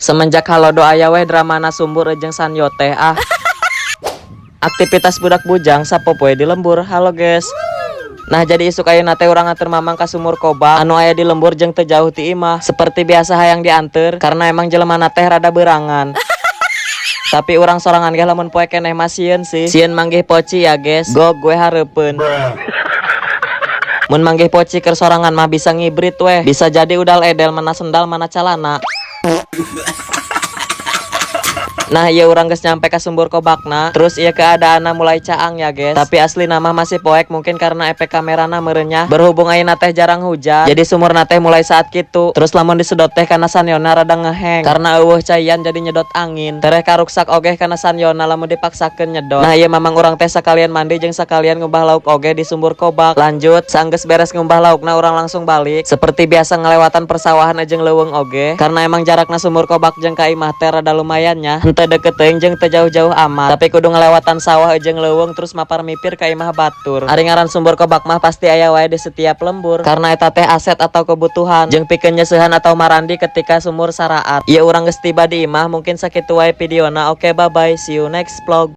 Semenjak halodo aya we dramana sumbur jeung sanyo teh aktivitas budak bujang sapopoe di lembur. Halo guys. Nah jadi isuk ayeuna teh urang nganter mamang ka sumur kobak anu aya di lembur jeung teu jauh ti imah. Seperti biasa hayang dianter karena emang jelemana teh rada beurangan. Tapi urang sorangan ge lamun poe keneh mah sieun sih. Sieun manggih poci ya guys. Gog gue hareupeun. Mun manggih poci keur sorangan mah bisa ngibrit weh. Bisa jadi udal edel mana sendal mana calana. Nah iya urang geus nyampe ka sumur kobakna. Terus iya keadaanna mulai caang ya guys. Tapi asli nama masih poek mungkin karena efek kamerana meureunya. Berhubung ayeuna teh jarang hujan, jadi sumurna teh mulai saat kitu. Terus lamun disedot teh kana sanyona rada ngeheng karena eueuh caian jadi nyedot angin. Tereh karuksak ogeh kana sanyona lamun dipaksakeun nyedot. Nah iya mamang urang teh sakalian mandi jeung sakalian ngumbah lauk oge di sumur kobak. Lanjut saenggeus beres ngumbah laukna urang langsung balik. Seperti biasa ngelewatan persawahan jeung leuweung oge. Karena emang jarakna sumur kobak jeung ka imah teh rada lumayan nya. Teu deket teuing jeung teu jauh-jauh amat, tapi kudu ngelewatan sawah jeung leuweung terus mapar mipir ka imah batur. Ari ngaran sumur kobak mah pasti aya wae di setiap lembur karena eta teh aset atau kebutuhan jeung pikeun nyeusehan atau marandi ketika sumur saraat. Ieu urang geus tiba di imah, mungkin sakitu wae videona. Oke, bye bye, see you next vlog.